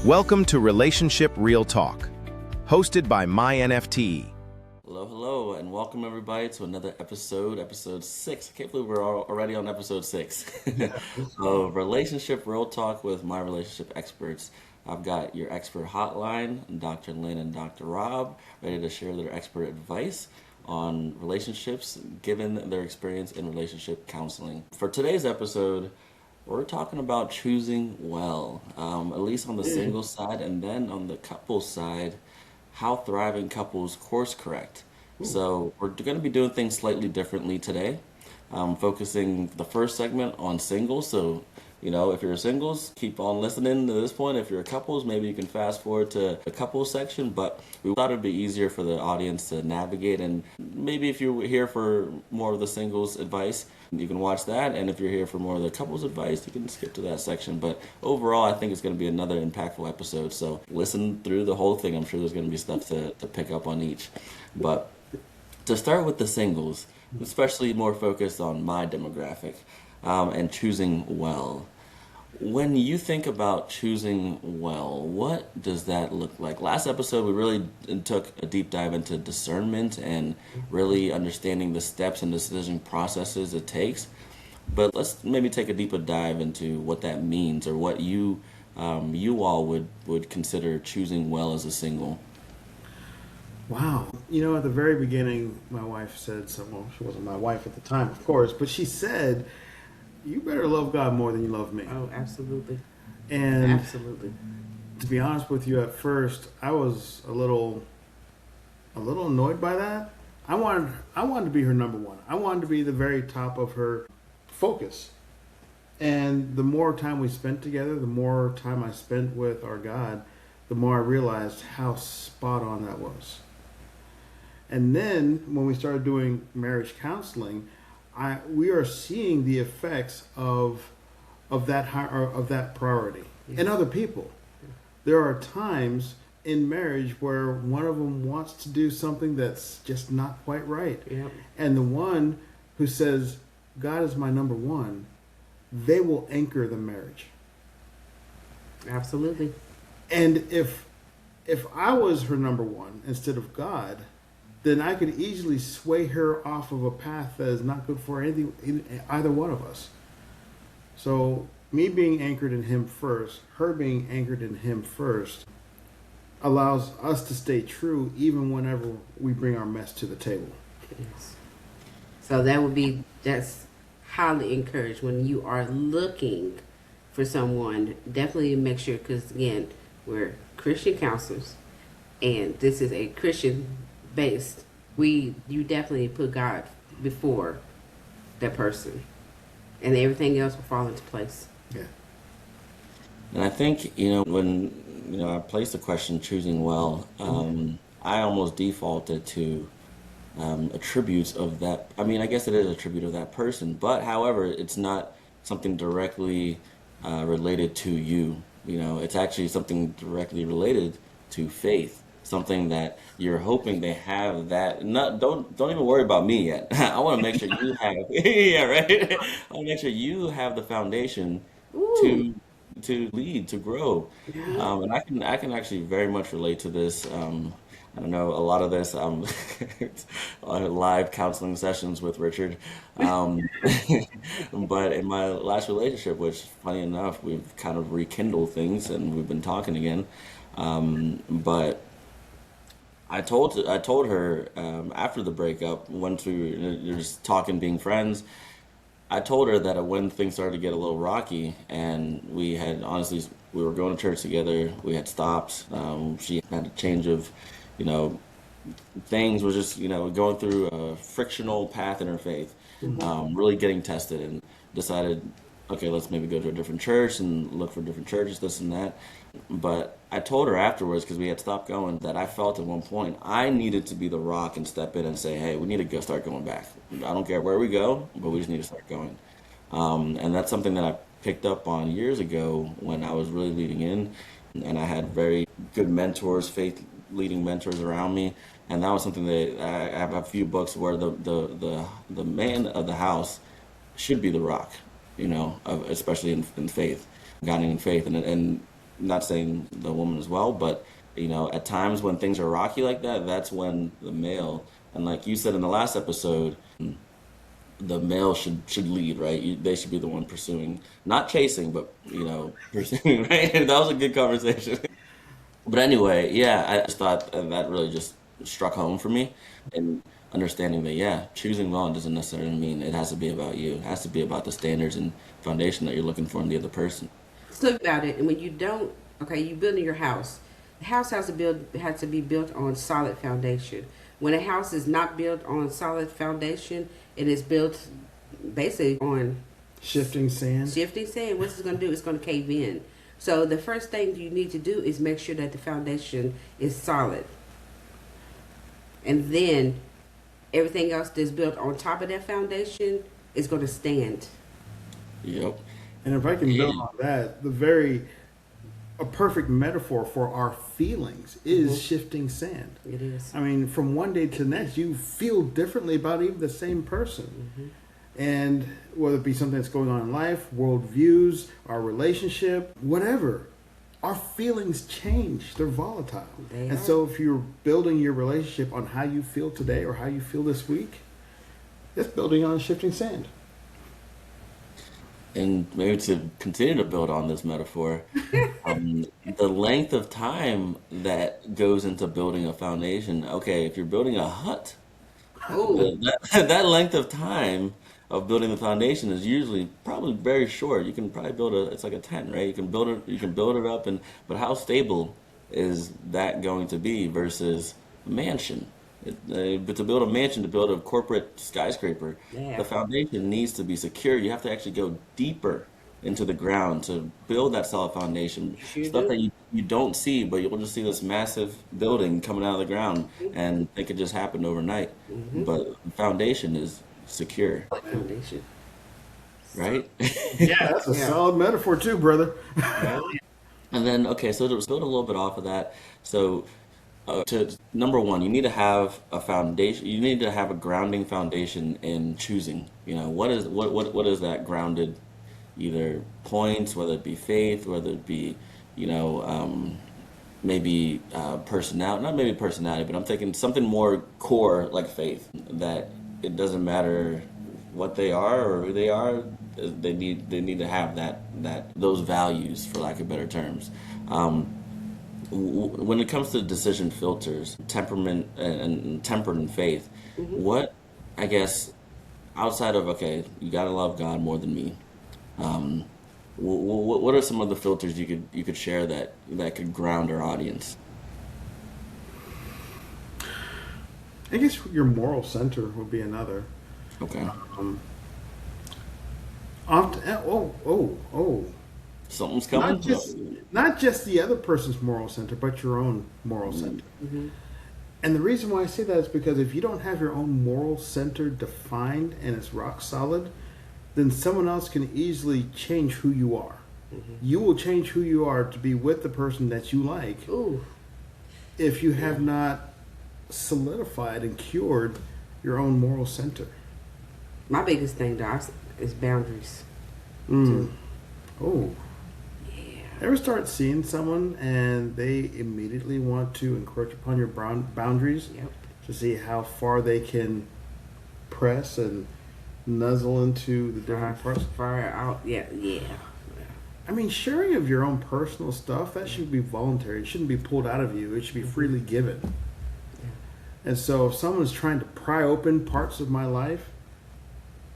Welcome to Relationship Real Talk, hosted by MyNFT. Hello, and welcome everybody to another episode 6. I can't believe we're already on episode 6 of Relationship Real Talk with my relationship experts. I've got your expert hotline, Dr. Lynn and Dr. Rob, ready to share their expert advice on relationships, given their experience in relationship counseling. For today's episode, we're talking about choosing well, at least on the single side, and then on the couple side, how thriving couples course correct. So we're going to be doing things slightly differently today, focusing the first segment on singles. So, if you're singles, keep on listening to this point. If you're couples, maybe you can fast forward to the couples section, but we thought it'd be easier for the audience to navigate. And maybe if you're here for more of the singles advice, you can watch that. And if you're here for more of the couples advice, you can skip to that section. But overall, I think it's going to be another impactful episode. So listen through the whole thing. I'm sure there's going to be stuff to pick up on each. But to start with the singles, especially more focused on my demographic, and choosing well. When you think about choosing well, what does that look like? Last episode, we really took a deep dive into discernment and really understanding the steps and decision processes it takes. But let's maybe take a deeper dive into what that means, or what you all would consider choosing well as a single. Wow. At the very beginning, my wife said something. Well, she wasn't my wife at the time, of course, but she said, you better love God more than you love me. Oh, absolutely. And absolutely. To be honest with you, at first, I was a little annoyed by that. I wanted to be her number one. I wanted to be the very top of her focus. And the more time we spent together, the more time I spent with our God, the more I realized how spot on that was. And then when we started doing marriage counseling, we are seeing the effects of that priority in other people. There are times in marriage where one of them wants to do something that's just not quite right. Yep. And the one who says, God is my number one, they will anchor the marriage. Absolutely. And if I was her number one instead of God, then I could easily sway her off of a path that is not good for either one of us. So me being anchored in him first, her being anchored in him first, allows us to stay true even whenever we bring our mess to the table. Yes. So that's highly encouraged when you are looking for someone. Definitely make sure, because again, we're Christian counselors, and this is a Christian based. You definitely put God before that person, and everything else will fall into place. Yeah. And I think, when I placed the question choosing well, I almost defaulted to attributes of that. I mean, I guess it is a tribute of that person, but however, it's not something directly related to you. It's actually something directly related to faith. Something that you're hoping they have that. Don't even worry about me yet. I want to make sure you have. Yeah, right. I want to make sure you have the foundation to lead, to grow. And I can actually very much relate to this. I don't know, a lot of this live counseling sessions with Richard. But in my last relationship, which funny enough, we've kind of rekindled things and we've been talking again. But I told her after the breakup, once we were just talking, being friends, I told her that when things started to get a little rocky, and we were going to church together, we had stopped. She had a change of, things were just, going through a frictional path in her faith, really getting tested, and decided, okay, let's maybe go to a different church and look for different churches, this and that. But I told her afterwards, because we had stopped going, that I felt at one point I needed to be the rock and step in and say, hey, we need to start going back. I don't care where we go, but we just need to start going. And that's something that I picked up on years ago when I was really leading in, and I had very good mentors, faith leading mentors around me. And that was something that I have a few books where the man of the house should be the rock, especially in faith, guiding in faith. And not saying the woman as well, but at times when things are rocky like that, that's when the male, and like you said in the last episode, the male should lead, right? They should be the one pursuing, not chasing, but pursuing, right? That was a good conversation. But anyway, yeah, I just thought that really just struck home for me, and understanding that, yeah, choosing well doesn't necessarily mean it has to be about you. It has to be about the standards and foundation that you're looking for in the other person. Think about it, and when you don't, okay, you building your house. The house has to be built on solid foundation. When a house is not built on solid foundation, it is built basically on Shifting sand. shifting sand. What's it going to do? It's going to cave in. So the first thing you need to do is make sure that the foundation is solid, and then everything else that's built on top of that foundation is going to stand. Yep. And if I can build on that, a perfect metaphor for our feelings is shifting sand. It is. I mean, from one day to the next, you feel differently about even the same person. And whether it be something that's going on in life, worldviews, our relationship, whatever, our feelings change. They're volatile. They and are. so if you're building your relationship on how you feel today or how you feel this week, it's building on shifting sand. And maybe to continue to build on this metaphor, the length of time that goes into building a foundation. Okay, if you're building a hut, Oh, that length of time of building the foundation is usually probably very short. You can probably it's like a tent, right? You can build it up, but how stable is that going to be versus a mansion? But to build a mansion, to build a corporate skyscraper, Yeah. the foundation needs to be secure. You have to actually go deeper into the ground to build that solid foundation. Sure Stuff do. that you don't see, but you'll just see this massive building coming out of the ground and think it just happened overnight. But the foundation is secure, foundation. right? Yeah, that's a Yeah. solid metaphor too, brother. And then, okay, so to build a little bit off of that, so to number one, you need to have a foundation. You need to have a grounding foundation in choosing. What is that grounded, either points, whether it be faith, whether it be, maybe personality, not maybe personality, but I'm thinking something more core like faith, that it doesn't matter what they are or who they are, they need to have those values, for lack of better terms. When it comes to decision filters, temperament and tempered in faith, what, I guess, outside of, okay, you gotta love God more than me. What are some of the filters you could share that could ground our audience? I guess your moral center would be another. Okay, Often, something's coming. not just the other person's moral center, but your own moral center. And the reason why I say that is because if you don't have your own moral center defined and it's rock solid, then someone else can easily change who you are. You will change who you are to be with the person that you like Ooh, if you have not solidified and cured your own moral center. my biggest thing, Doc, is boundaries. Oh. Yeah. Ever start seeing someone and they immediately want to encroach upon your boundaries Yep. to see how far they can press and nuzzle into the different parts? Far out. Yeah. Yeah. I mean, sharing of your own personal stuff, that should be voluntary. It shouldn't be pulled out of you. It should be freely given. And so if someone's trying to pry open parts of my life,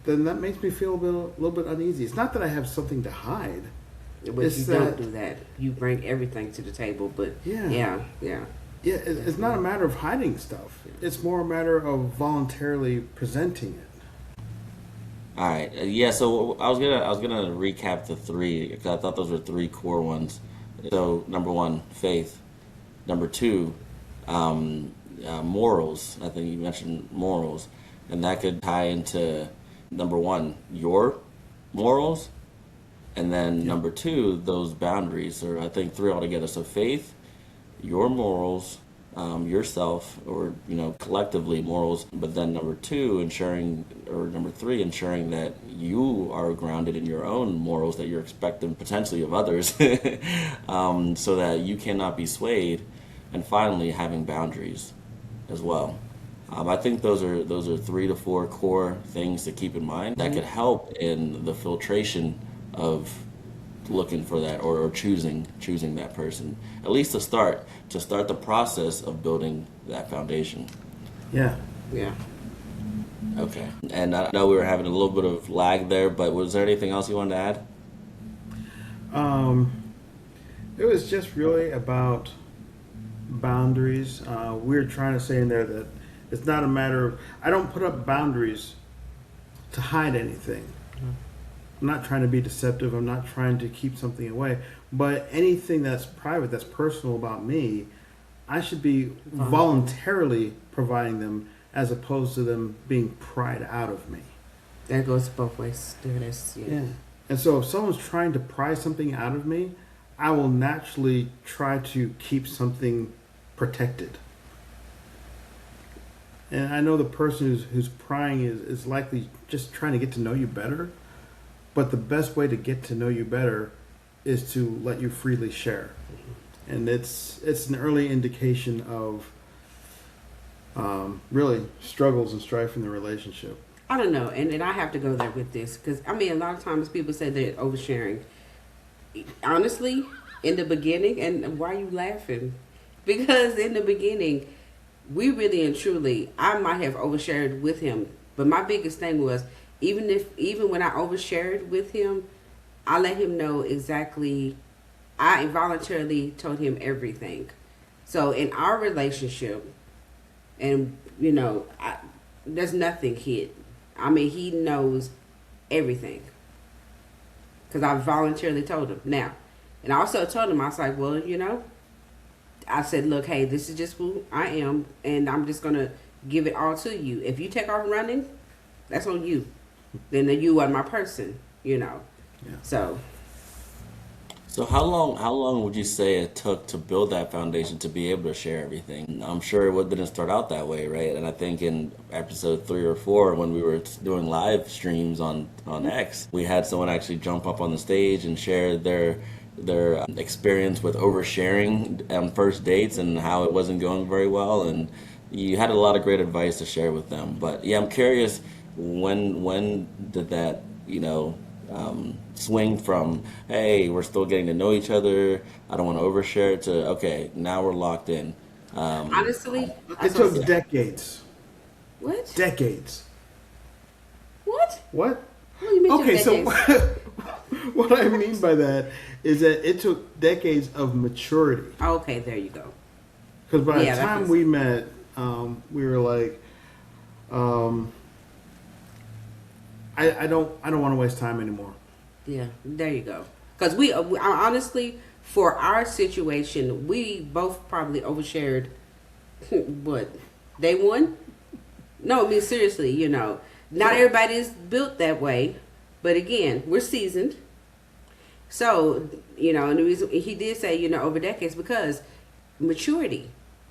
then that makes me feel a little bit uneasy. It's not that I have something to hide. But It's you don't that- do that. You bring everything to the table. But Yeah. yeah. Yeah, it's not a matter of hiding stuff. It's more a matter of voluntarily presenting it. All right. Yeah. So I was gonna recap the three, because I thought those were three core ones. So number one, faith. Number two, morals. I think you mentioned morals, and that could tie into number one, your morals, and then number two, those boundaries. Or I think three altogether. So faith, your morals, yourself or, collectively morals, but then number three, ensuring that you are grounded in your own morals that you're expecting potentially of others, so that you cannot be swayed, and finally having boundaries as well. I think those are 3 to 4 core things to keep in mind that could help in the filtration of looking for that or choosing that person, at least to start the process of building that foundation. Yeah. Okay. And I know we were having a little bit of lag there, but was there anything else you wanted to add? It was just really about boundaries. We're trying to say in there that it's not a matter of, I don't put up boundaries to hide anything. I'm not trying to be deceptive. I'm not trying to keep something away. But anything that's private, that's personal about me, I should be voluntarily providing them as opposed to them being pried out of me. That goes both ways. Yeah. And so if someone's trying to pry something out of me, I will naturally try to keep something protected. And I know the person who's prying is likely just trying to get to know you better. But the best way to get to know you better is to let you freely share. And it's an early indication of really struggles and strife in the relationship. I don't know, and I have to go there with this because a lot of times people say they're oversharing. Honestly, in the beginning, and why are you laughing? Because in the beginning, we really and truly, I might have overshared with him, but my biggest thing was even when I overshared with him, I let him know exactly. I voluntarily told him everything. So in our relationship, and there's nothing hid. He knows everything because I voluntarily told him. Now, and I also told him, I was like, well, I said, look, hey, this is just who I am, and I'm just gonna give it all to you. If you take off running, that's on you. Then you are my person, Yeah. So how long would you say it took to build that foundation to be able to share everything? I'm sure it didn't start out that way, right? And I think in episode 3 or 4, when we were doing live streams on X, we had someone actually jump up on the stage and share their experience with oversharing on first dates and how it wasn't going very well. And you had a lot of great advice to share with them. But yeah, I'm curious, when did that, swing from, hey, we're still getting to know each other, I don't want to overshare, to, okay, now we're locked in? Honestly, it took decades. What? Decades. What? What? What do you mean? Okay, so what I mean by that is that it took decades of maturity. Okay, there you go. Because by the time we met, we were like, I don't want to waste time anymore. Yeah, there you go. Because we honestly, for our situation, we both probably overshared. What? Day one? No, seriously, not everybody is built that way. But again, we're seasoned. So, and the reason he did say, over decades, because maturity.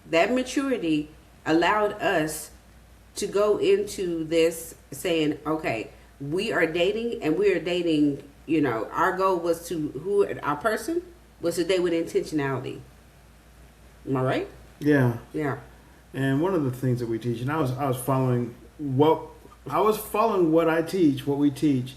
That maturity allowed us to go into this saying, okay, we are dating, and we are dating, our goal was our person was to date with intentionality. Am I right? Yeah. Yeah. And one of the things that we teach, and I was following what I teach, what we teach,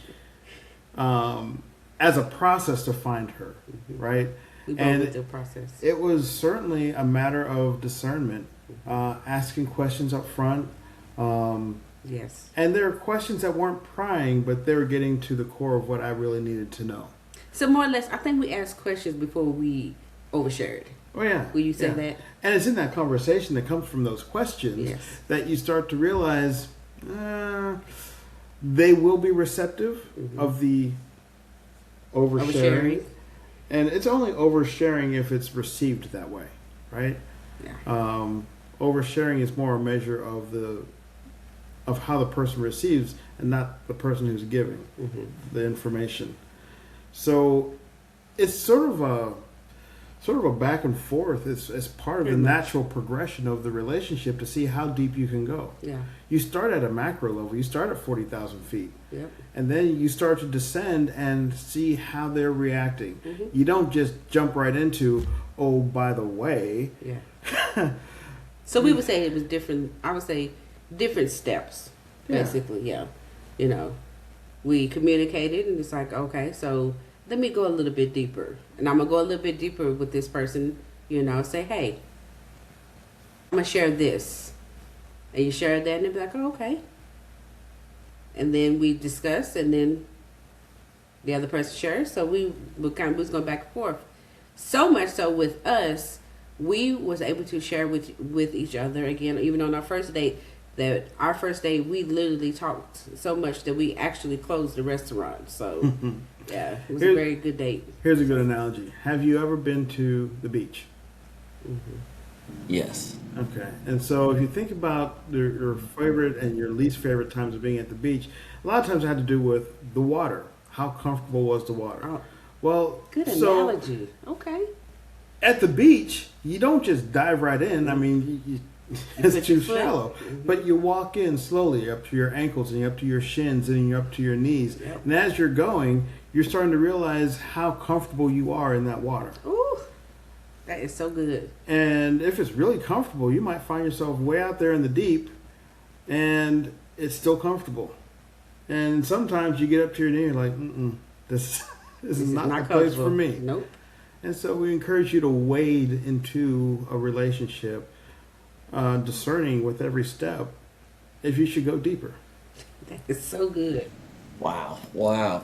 as a process to find her, right? We go with the process. It was certainly a matter of discernment, asking questions up front. Yes. And there are questions that weren't prying, but they were getting to the core of what I really needed to know. So more or less, I think we asked questions before we overshared. Oh, yeah. Will you say that? And it's in that conversation that comes from those questions that you start to realize they will be receptive of the oversharing. And it's only oversharing if it's received that way, right? Yeah. Oversharing is more a measure of how the person receives and not the person who's giving the information. So it's sort of sort of a back and forth. It's part of the natural progression of the relationship to see how deep you can go. Yeah. You start at a macro level. You start at 40,000 feet. Yep. And then you start to descend and see how they're reacting. You don't just jump right into, oh, by the way. Yeah. So we would say it was different. I would say different steps, basically. Yeah. You know, we communicated, and it's like, okay, so let me go a little bit deeper, and I'm gonna go a little bit deeper with this person. You know, say, hey, I'm gonna share this, and you share that, and they'll be like, oh, okay. And then we discuss, and then the other person shares. So we was going back and forth. So much so with us, we was able to share with each other again, even on our first date. That our first date, we literally talked so much that we actually closed the restaurant. So yeah, it was a very good date. Here's a good analogy. Have you ever been to the beach? Yes. Okay. And so if you think about your favorite and your least favorite times of being at the beach, a lot of times it had to do with the water. How comfortable was the water? Oh, well, good so analogy. Okay. at the beach, you don't just dive right in. I mean, it's put too your foot- shallow. But you walk in slowly up to your ankles and you're up to your shins and you're up to your knees. Yep. And as you're going, you're starting to realize how comfortable you are in that water. Ooh, that is so good. And if it's really comfortable, you might find yourself way out there in the deep and it's still comfortable. And sometimes you get up to your knee and you're like, this is not the place for me. Nope. And so we encourage you to wade into a relationship, discerning with every step if you should go deeper. That is so good. Wow. Well,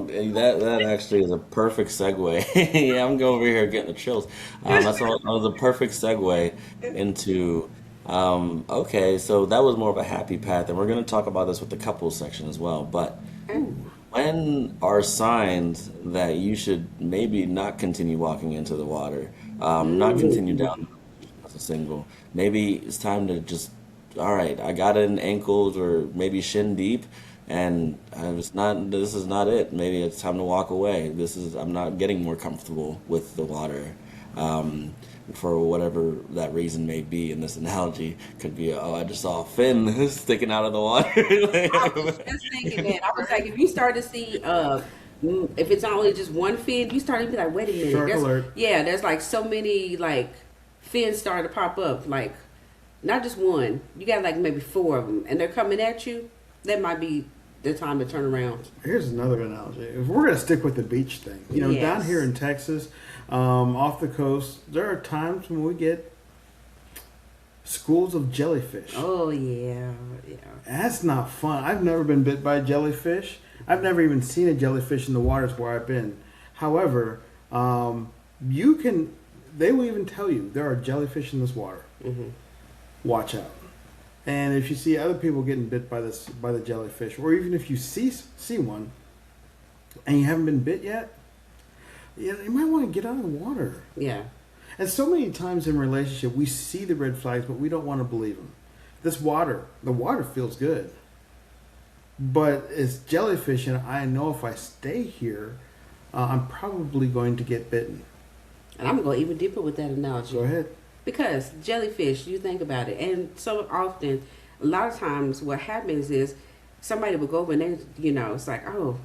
that actually is a perfect segue. Yeah, I'm going over here getting the chills. That was a perfect segue into, okay, so that was more of a happy path, and we're going to talk about this with the couples section as well. But when are signs that you should maybe not continue walking into the water, not continue down as a single? Maybe it's time to just, all right, I got it in ankles or maybe shin deep, and this is not it. Maybe it's time to walk away. I'm not getting more comfortable with the water, for whatever that reason may be. And this analogy could be, I just saw a fin sticking out of the water. I was just thinking that. I was like, if you start to see, if it's only just one fin, you start to be like, wait a minute. Shark alert. Yeah, there's like so many like fins starting to pop up. Like, not just one. You got like maybe 4 of them, and they're coming at you. That might be the time to turn around. Here's another analogy. If we're going to stick with the beach thing, down Yes. here in Texas, off the coast, there are times when we get schools of jellyfish. Oh yeah. That's not fun. I've never been bit by a jellyfish. I've never even seen a jellyfish in the waters where I've been. However, they will even tell you there are jellyfish in this water. Mm-hmm. Watch out. And if you see other people getting bit by the jellyfish, or even if you see one and you haven't been bit yet, you might want to get out of the water. Yeah. And so many times in relationship, we see the red flags, but we don't want to believe them. The water feels good, but it's jellyfish, and I know if I stay here, I'm probably going to get bitten. And I'm gonna go even deeper with that analogy. Go ahead. Because jellyfish, you think about it, and so often, a lot of times, what happens is somebody will go over and they, it's like, oh,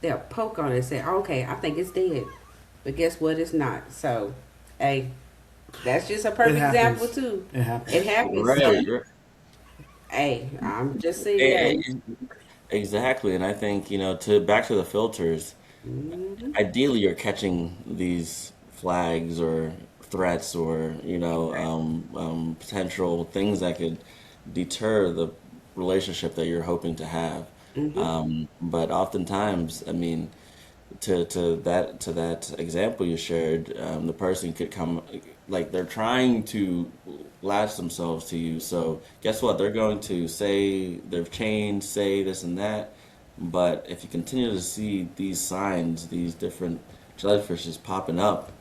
they'll poke on it and say, okay, I think it's dead, but guess what? It's not. So, hey, that's just a perfect example too. It happens. It happens. Right. So, hey, I'm just saying. Exactly, and I think back to the filters. Ideally, you're catching these flags or threats or potential things that could deter the relationship that you're hoping to have. But oftentimes, I mean, to that example you shared, the person could come like they're trying to latch themselves to you. So guess what? They're going to say they've changed, say this and that. But if you continue to see these signs, these different jellyfishes popping up,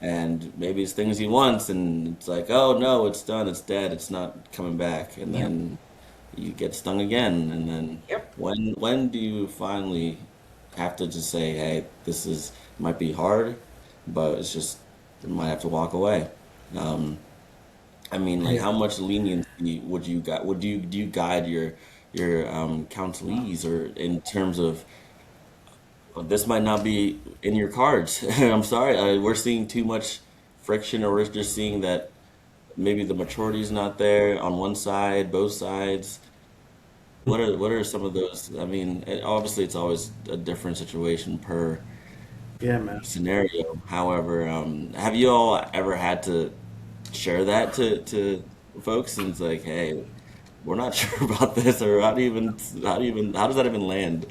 and maybe it's things he wants, and it's like, oh no, it's done, it's dead, it's not coming back, and then you get stung again, and then when do you finally have to just say, hey, might be hard, but it's just then might have to walk away. I mean, like, how much leniency do you guide your counselees, or in terms of, well, this might not be in your cards. I'm sorry, we're seeing too much friction, or we're just seeing that maybe the maturity is not there on one side, both sides. What are some of those? I mean, obviously it's always a different situation per Yeah, man. scenario. However, have you all ever had to share that to folks, and it's like, hey, we're not sure about this, or how does that even land?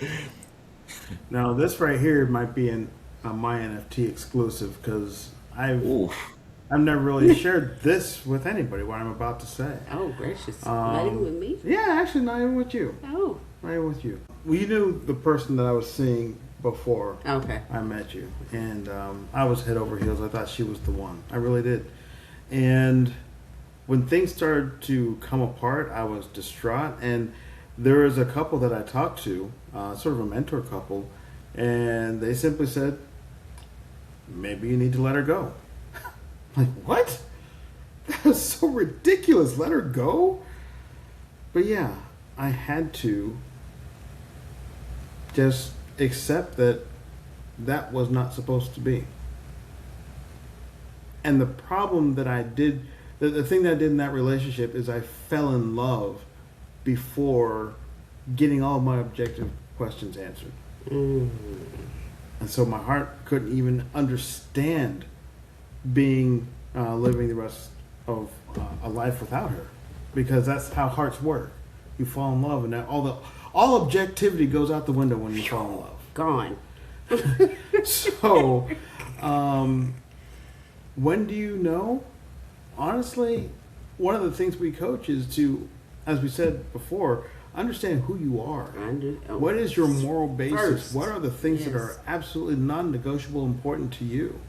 Now this right here might be a my NFT exclusive because Ooh, I've never really shared this with anybody. What I'm about to say. Oh, gracious. Not even with me? Yeah, actually, not even with you. Oh, Not even with you. Well, you knew the person that I was seeing before okay. I met you, and I was head over heels. I thought she was the one. I really did. And when things started to come apart, I was distraught. And there was a couple that I talked to, sort of a mentor couple, and they simply said, maybe you need to let her go. Like, what? That was so ridiculous. Let her go? But yeah, I had to just accept that that was not supposed to be. And the problem that I did, the thing that I did in that relationship is I fell in love before getting all my objective questions answered. Mm. And so my heart couldn't even understand living the rest of a life without her, because that's how hearts work. You fall in love, and then all objectivity goes out the window when you fall in love. Gone. So, when do you know? Honestly, one of the things we coach is to, as we said before, understand who you are. What is your moral basis? First. What are the things that Yes. are absolutely non-negotiable, important to you?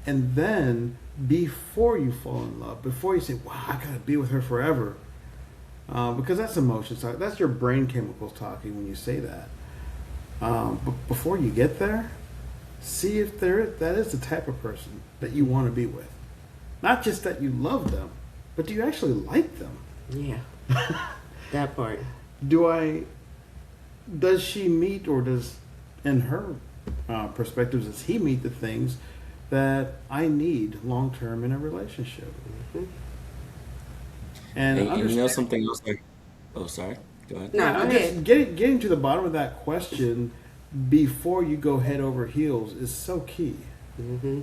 And then, before you fall in love, before you say, wow, I gotta be with her forever, because that's emotions talk. That's your brain chemicals talking when you say that. But before you get there, see if that is the type of person that you want to be with. Not just that you love them, but do you actually like them? Yeah. That part. Does she meet, or does, in her perspectives, does he meet the things that I need long term in a relationship? Mhm. And and you know understand, something else? Oh, sorry. Go ahead. No, yeah, go I'm ahead. just getting to the bottom of that question before you go head over heels is so key. Hmm.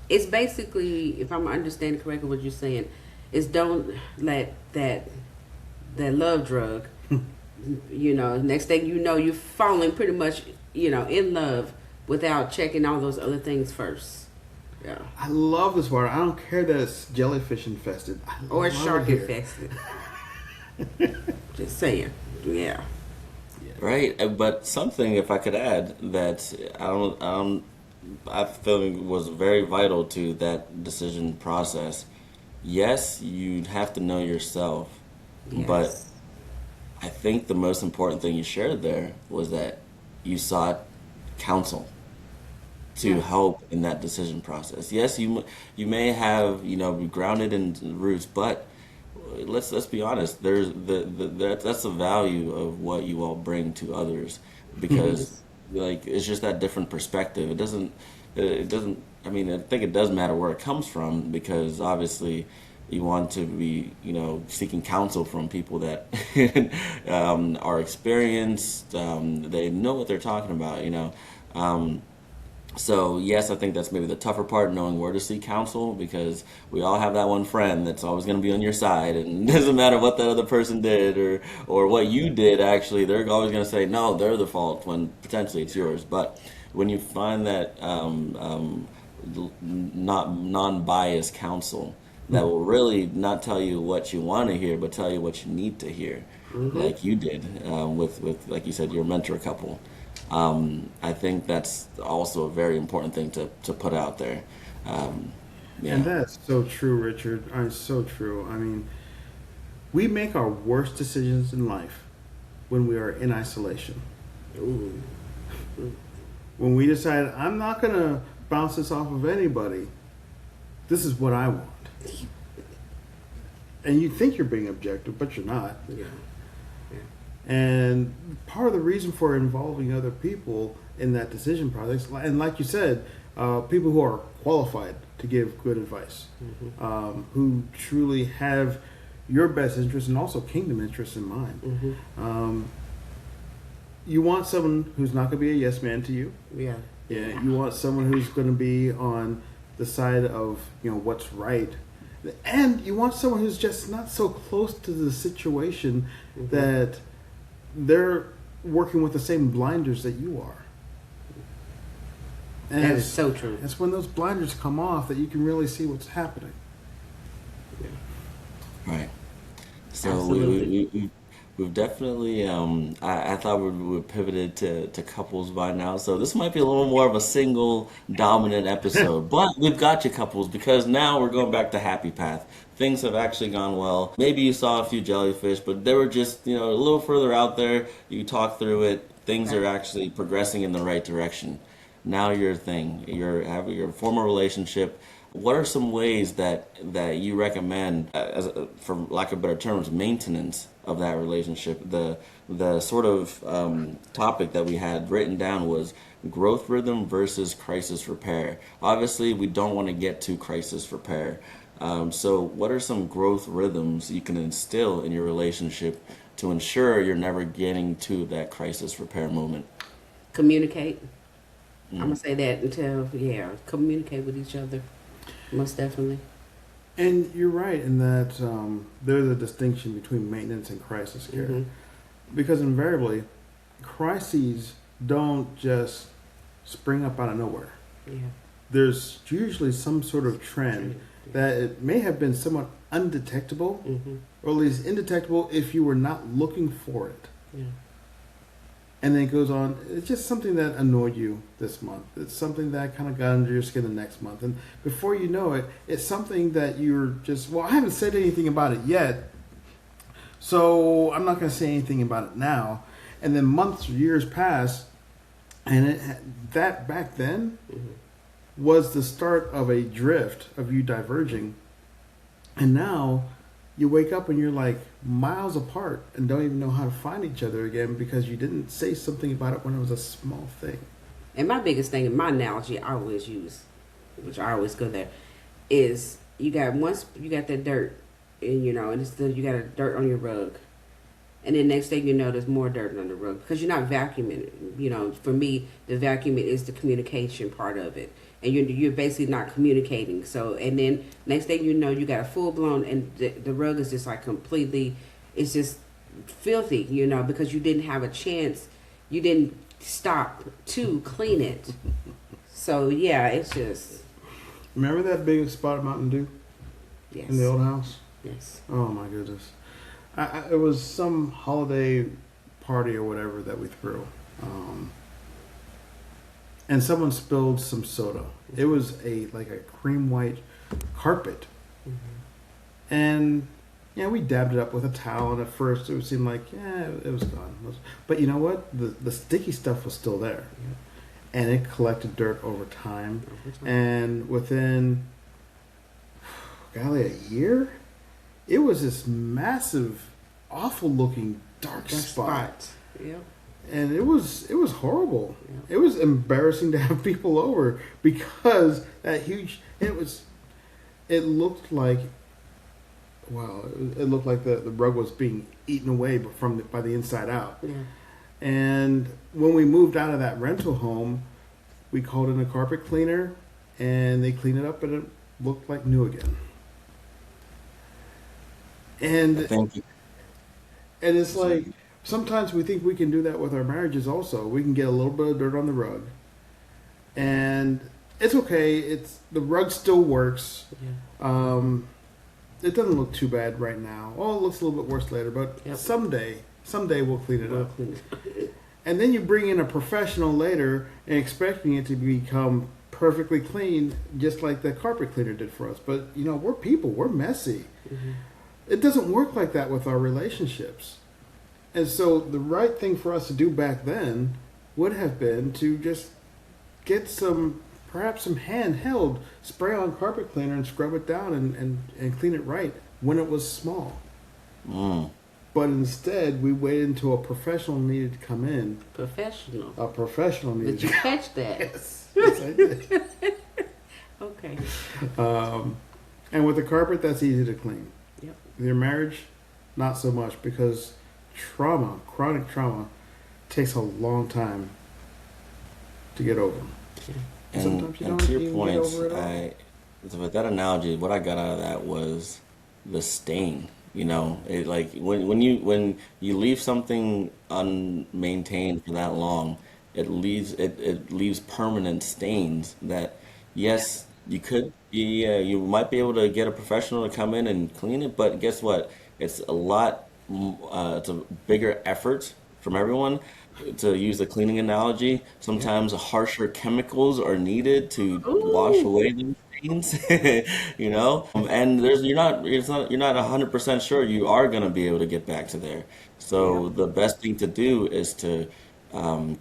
It's basically, if I'm understanding correctly what you're saying, is don't let that love drug, next thing you know, you're falling pretty much, in love without checking all those other things first. Yeah. I love this water. I don't care that it's jellyfish infested. I Or love shark it here. infested. Just saying. Yeah. Right, but something, if I could add, that I feel was very vital to that decision process. Yes, you'd have to know yourself, but Yes. I think the most important thing you shared there was that you sought counsel to Yeah. help in that decision process. Yes, you may have be grounded in roots, but let's be honest. There's that's the value of what you all bring to others, because like it's just that different perspective. It doesn't. I mean, I think it does matter where it comes from, because obviously you want to be seeking counsel from people that are experienced. They know what they're talking about. So yes, I think that's maybe the tougher part, knowing where to seek counsel, because we all have that one friend that's always going to be on your side, and it doesn't matter what that other person did or what you did. Actually, they're always going to say no, they're the fault, when potentially it's yours. But when you find that not non-biased counsel that will really not tell you what you want to hear, but tell you what you need to hear, like you did with like you said, your mentor couple. I think that's also a very important thing to put out there. Yeah. And that's so true, Richard. So true. I mean, we make our worst decisions in life when we are in isolation. Ooh. When we decide, I'm not going to bounce this off of anybody. This is what I want. And you think you're being objective, but you're not. Yeah. And part of the reason for involving other people in that decision process, and like you said, people who are qualified to give good advice, who truly have your best interest and also kingdom interests in mind. You want someone who's not going to be a yes man to you. Yeah. Yeah. You want someone who's going to be on the side of what's right, and you want someone who's just not so close to the situation that they're working with the same blinders that you are. And That is so true. It's when those blinders come off that you can really see what's happening. Right. So Absolutely. we've definitely, I thought we pivoted to couples by now. So this might be a little more of a single dominant episode. But we've got you couples because now we're going back to happy path. Things have actually gone well. Maybe you saw a few jellyfish, but they were just, a little further out there. You talk through it. Things are actually progressing in the right direction. Now you're a thing. You're having your former relationship. What are some ways that you recommend, for lack of better terms, maintenance of that relationship? The sort of topic that we had written down was growth rhythm versus crisis repair. Obviously, we don't want to get to crisis repair. So what are some growth rhythms you can instill in your relationship to ensure you're never getting to that crisis repair moment? Communicate. I'm going to say that communicate with each other. Most definitely. And you're right in that there's a distinction between maintenance and crisis care. Because invariably, crises don't just spring up out of nowhere. Yeah. There's usually some sort of trend that it may have been somewhat undetectable, or at least indetectable if you were not looking for it. Yeah. And then it goes on, it's just something that annoyed you this month. It's something that kind of got under your skin the next month. And before you know it, it's something that you're just, well, I haven't said anything about it yet, so I'm not going to say anything about it now. And then months or years pass, and that back then was the start of a drift of you diverging. And now you wake up and you're like miles apart and don't even know how to find each other again because you didn't say something about it when it was a small thing. And my biggest thing, and my analogy I always use, which I always go there, is you got that dirt, and you got a dirt on your rug, and then next thing you know, there's more dirt on the rug because you're not vacuuming it. For me, the vacuuming is the communication part of it, and you're basically not communicating. So, and then next thing you know, you got a full blown, and the rug is just like completely, it's just filthy, because you didn't have a chance, you didn't stop to clean it. So yeah, it's just. Remember that big spot of Mountain Dew Yes. in the old house? Yes. Oh my goodness. It was some holiday party or whatever that we threw. And someone spilled some soda. It was like a cream white carpet. And we dabbed it up with a towel, and at first it seemed like, it was gone. But you know what? The sticky stuff was still there. And it collected dirt over time. And within, golly, a year, it was this massive, awful looking dark spot. Yeah. And it was horrible. Yeah. It was embarrassing to have people over because that huge, it looked like, wow, it looked like the rug was being eaten away by the inside out. Yeah. And when we moved out of that rental home, we called in a carpet cleaner, and they cleaned it up, and it looked like new again. And Thank you. And it's like, sometimes we think we can do that with our marriages also. We can get a little bit of dirt on the rug. And it's okay. The rug still works. Yeah. It doesn't look too bad right now. Oh, it looks a little bit worse later. But someday we'll clean it up. And then you bring in a professional later and expecting it to become perfectly clean, just like the carpet cleaner did for us. But, we're people. We're messy. It doesn't work like that with our relationships. And so the right thing for us to do back then would have been to just get some perhaps some handheld spray on carpet cleaner and scrub it down and clean it right when it was small. But instead, we waited until a professional needed to come in. Professional. A professional needed Did you to come catch that? Yes, I did. Okay. And with the carpet, that's easy to clean. Yep. Your marriage, not so much, because trauma, chronic trauma, takes a long time to get over. And, Sometimes you and don't to your even point, get over it all. so with that analogy, what I got out of that was the stain. You know, it, like when you leave something unmaintained for that long, it leaves permanent stains that, yes, you might be able to get a professional to come in and clean it, but guess what? It's a lot, it's a bigger effort from everyone. To use the cleaning analogy, sometimes harsher chemicals are needed to wash Ooh. away these stains, you know. And you're not 100% sure you are going to be able to get back to there. So the best thing to do is to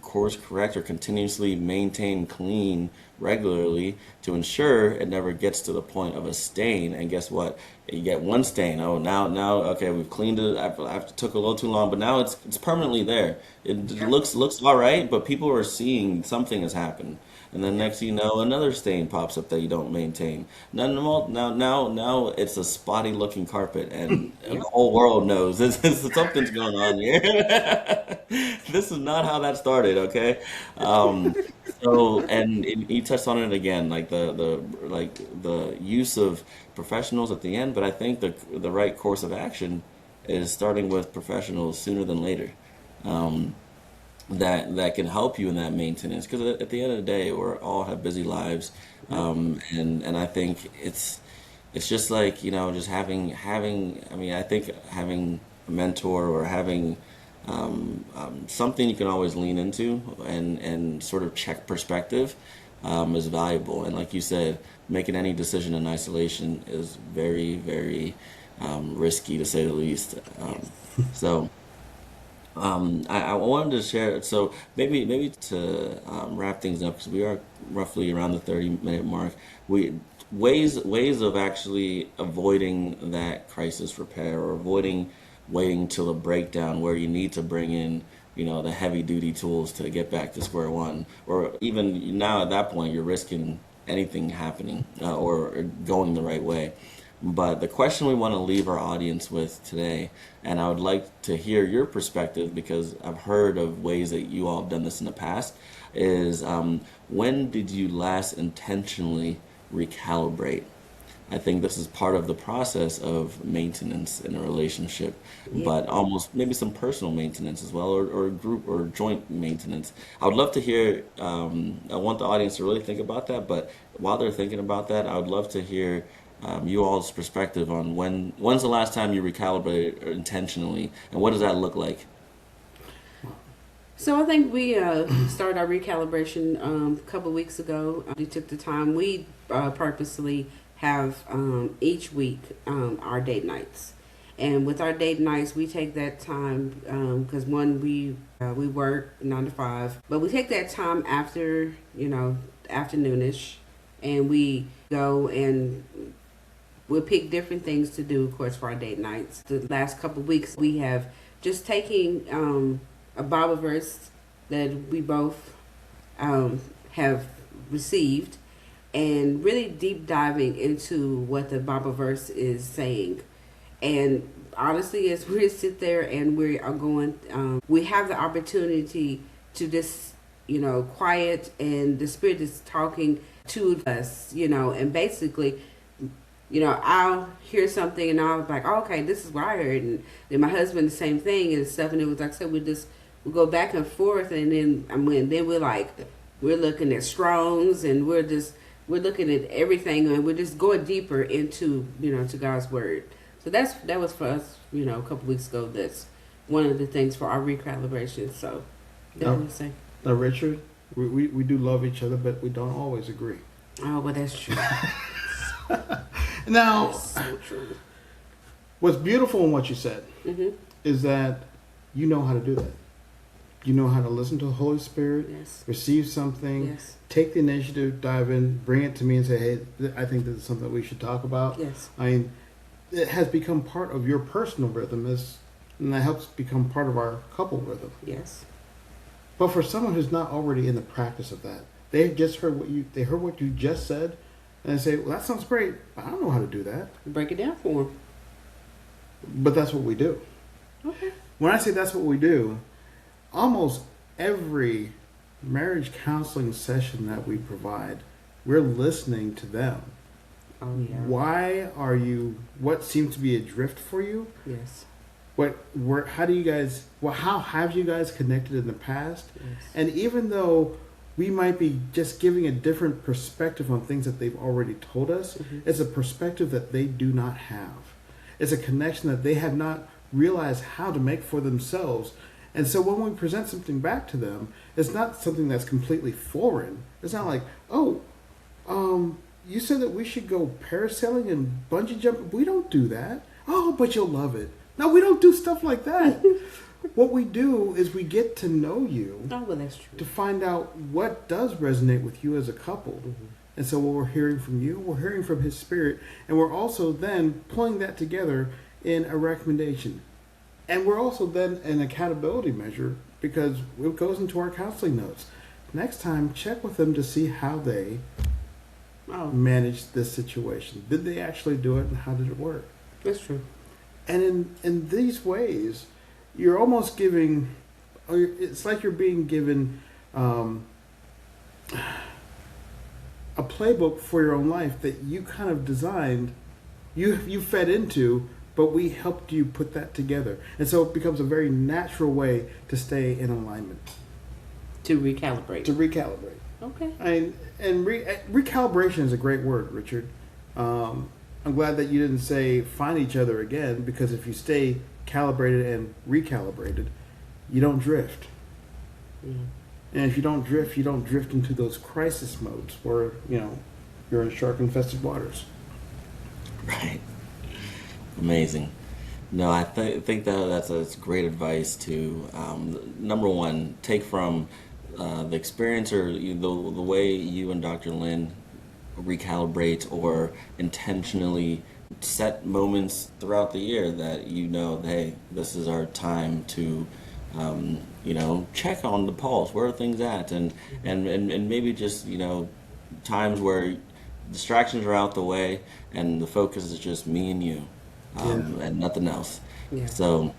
course correct or continuously maintain clean regularly to ensure it never gets to the point of a stain. And guess what? You get one stain. Oh, now, okay, we've cleaned it after took a little too long, but now it's permanently there. It looks all right, but people are seeing something has happened. And then next thing you know, another stain pops up that you don't maintain. Now it's a spotty looking carpet, and the whole world knows something's going on here. This is not how that started, okay? You touched on it again, like the use of professionals at the end, but I think the right course of action is starting with professionals sooner than later. That can help you in that maintenance, because at the end of the day we all have busy lives, and I think it's just like, you know, just having I mean, I think having a mentor or having something you can always lean into and sort of check perspective is valuable. And like you said, making any decision in isolation is very, very risky, to say the least. So I wanted to share, so maybe to wrap things up, because we are roughly around the 30-minute mark. Ways of actually avoiding that crisis repair, or avoiding waiting till a breakdown where you need to bring in, you know, the heavy duty tools to get back to square one, or even now at that point you're risking anything happening or going the right way. But the question we want to leave our audience with today, and I would like to hear your perspective because I've heard of ways that you all have done this in the past, is when did you last intentionally recalibrate? I think this is part of the process of maintenance in a relationship, but almost maybe some personal maintenance as well, or group or joint maintenance. I would love to hear, I want the audience to really think about that, but while they're thinking about that, I would love to hear you all's perspective on when's the last time you recalibrated intentionally, and what does that look like? So I think we started our recalibration a couple of weeks ago. We took the time. We purposely have each week our date nights, and with our date nights, we take that time because we work 9 to 5, but we take that time after, you know, afternoonish, and we go and we'll pick different things to do, of course, for our date nights. The last couple of weeks, we have just taking a Bible verse that we both have received, and really deep diving into what the Bible verse is saying. And honestly, as we sit there and we are going, we have the opportunity to just, you know, quiet, and the Spirit is talking to us, you know, and basically, you know, I'll hear something and I'll be like, oh, okay, this is what I heard. And then my husband, the same thing and stuff. And it was like I said, we go back and forth. And then, then we're looking at Strong's, and we're looking at everything, and we're just going deeper into, you know, to God's word. So that was for us, you know, a couple weeks ago. That's one of the things for our recalibration. So that's what I'm saying. Now, Richard, we do love each other, but we don't always agree. Oh, well, that's true. Now, That's so true. what's beautiful in what you said is that you know how to do that. you know how to listen to the Holy Spirit, Yes. receive something, Yes. take the initiative, dive in, bring it to me and say, hey, I think this is something that we should talk about. Yes. I mean, it has become part of your personal rhythm, and that helps become part of our couple rhythm. Yes. But for someone who's not already in the practice of that, they just heard what you just said, and they say, well, that sounds great, but I don't know how to do that. Break it down for them. But that's what we do. Okay. When I say that's what we do, almost every marriage counseling session that we provide, we're listening to them. Oh yeah. What seems to be a drift for you? Yes. How have you guys connected in the past? Yes. And even though we might be just giving a different perspective on things that they've already told us, it's a perspective that they do not have. It's a connection that they have not realized how to make for themselves. And so when we present something back to them, it's not something that's completely foreign. It's not like, you said that we should go parasailing and bungee jumping. We don't do that. Oh, but you'll love it. No, we don't do stuff like that. What we do is we get to know you Oh, well, that's true. to find out what does resonate with you as a couple. And so what we're hearing from you, we're hearing from His Spirit, and we're also then pulling that together in a recommendation. And we're also then an accountability measure because it goes into our counseling notes. Next time, check with them to see how they Oh, managed this situation. Did they actually do it, and how did it work? that's true. And in these ways, you're almost giving, it's like you're being given a playbook for your own life that you kind of designed, you fed into, but we helped you put that together. And so it becomes a very natural way to stay in alignment. To recalibrate. To recalibrate. Okay. Recalibration is a great word, Richard. I'm glad that you didn't say find each other again, because if you stay calibrated and recalibrated, you don't drift. Mm. And if you don't drift into those crisis modes where, you're in shark-infested waters. Right. Amazing. No, I think that's great advice to, number one, take from the experience or the way you and Dr. Lynn recalibrate or intentionally set moments throughout the year that hey, this is our time to check on the pulse. Where are things at? And maybe just times where distractions are out the way and the focus is just me and you, and nothing else. Yeah. So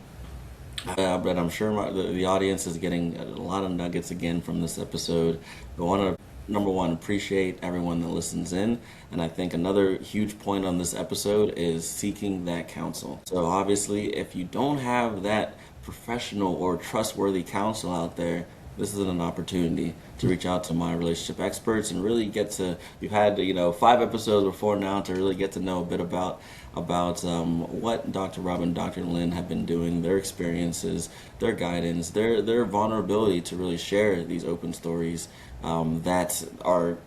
but I'm sure the audience is getting a lot of nuggets again from this episode. I want to, number one, appreciate everyone that listens in. And I think another huge point on this episode is seeking that counsel. So obviously, if you don't have that professional or trustworthy counsel out there, this is an opportunity to reach out to my relationship experts and really you've had 5 episodes before now to really get to know a bit about what Dr. Rob and Dr. Lynn have been doing, their experiences, their guidance, their vulnerability to really share these open stories that are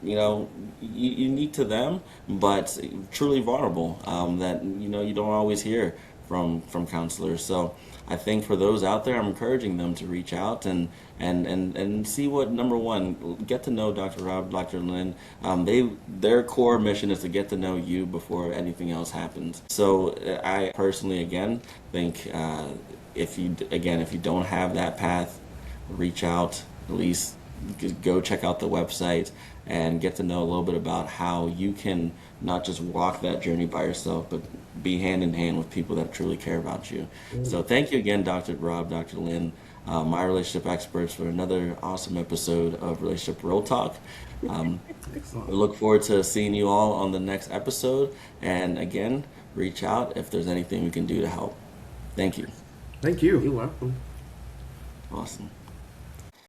unique to them, but truly vulnerable, that you don't always hear from counselors. So I think for those out there, I'm encouraging them to reach out and see what, number one, get to know Dr. Rob, Dr. Lynn. Their core mission is to get to know you before anything else happens. So I personally, again, think if you don't have that path, reach out, at least go check out the website and get to know a little bit about how you can not just walk that journey by yourself, but be hand in hand with people that truly care about you. So thank you again, Dr. Rob, Dr. Lynn, my relationship experts, for another awesome episode of Relationship Real Talk. We look forward to seeing you all on the next episode. And again, reach out if there's anything we can do to help. Thank you. Thank you. You're welcome. Awesome.